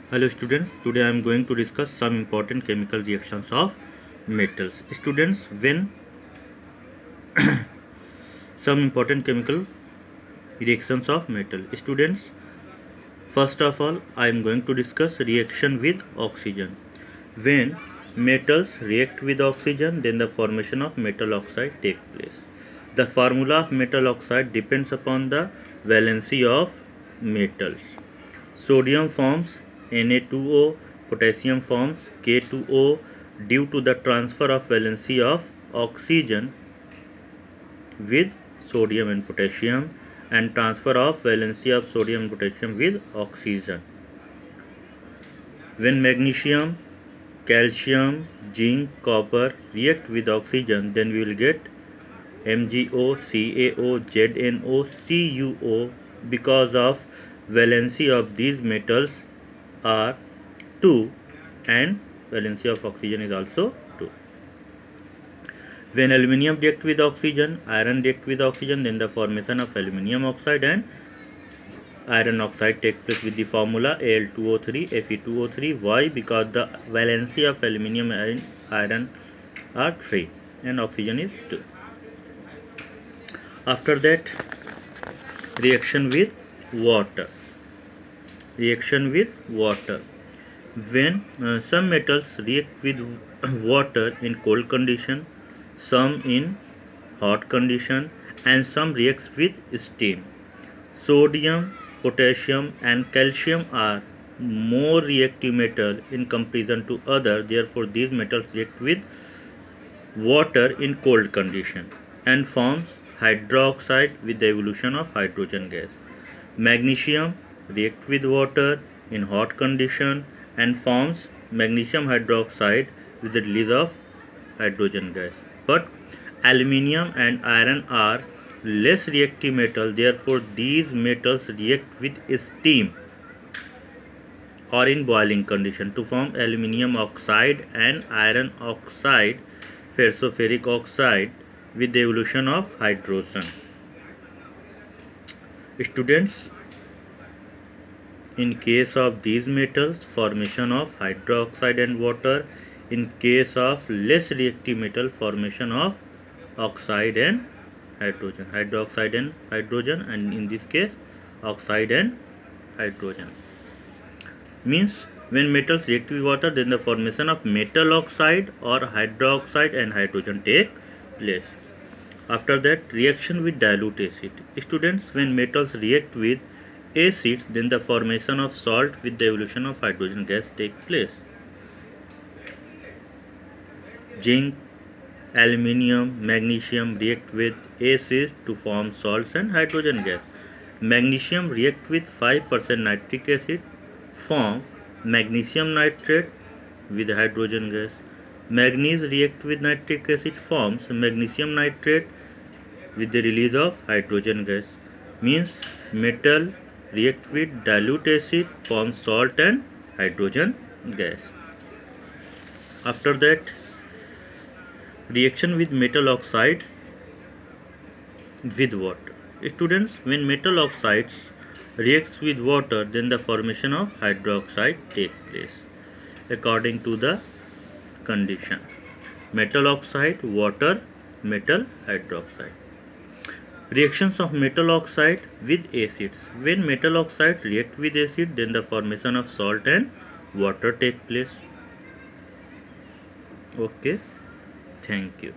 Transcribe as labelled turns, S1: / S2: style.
S1: Hello students, today I am going to discuss some important chemical reactions of metals. Students, when some important chemical reactions of metal. Students, first of all I am going to discuss reaction with oxygen. When metals react with oxygen, then the formation of metal oxide takes place. The formula of metal oxide depends upon the valency of metals. Sodium forms Na2O, potassium forms K2O due to the transfer of valency of oxygen with sodium and potassium and transfer of valency of sodium and potassium with oxygen. When magnesium, calcium, zinc, copper react with oxygen, then we will get MgO, CaO, ZnO, CuO because of valency of these metals are 2 and valency of oxygen is also 2. When aluminium react with oxygen, iron react with oxygen, then the formation of aluminium oxide and iron oxide take place with the formula Al2O3 Fe2O3. Why? Because the valency of aluminium and iron are 3 and oxygen is 2. After that, reaction with water. Reaction with water. When some metals react with water in cold condition, some in hot condition, and some reacts with steam. Sodium, potassium, and calcium are more reactive metal in comparison to other. Therefore, these metals react with water in cold condition and forms hydroxide with the evolution of hydrogen gas. Magnesium reacts with water in hot condition and forms magnesium hydroxide with the release of hydrogen gas. But aluminium and iron are less reactive metal, therefore these metals react with steam or in boiling condition to form aluminium oxide and iron oxide, ferroferric oxide with the evolution of hydrogen. Students, in case of these metals, formation of hydroxide and water. In case of less reactive metal, formation of oxide and hydrogen, hydroxide and hydrogen, and in this case oxide and hydrogen. Means when metals react with water, then the formation of metal oxide or hydroxide and hydrogen take place. After that, reaction with dilute acid. Students, when metals react with acids, then the formation of salt with the evolution of hydrogen gas take place. Zinc, aluminium, magnesium react with acids to form salts and hydrogen gas. Magnesium react with 5% nitric acid, form magnesium nitrate with hydrogen gas. Manganese react with nitric acid, forms magnesium nitrate with the release of hydrogen gas. Means metal react with dilute acid, forms salt and hydrogen gas. After that, reaction with metal oxide with water. Students, when metal oxides reacts with water, then the formation of hydroxide take place according to the condition. Metal oxide, water, metal hydroxide. Reactions of metal oxide with acids. When metal oxide react with acid, then the formation of salt and water take place. Okay, thank you.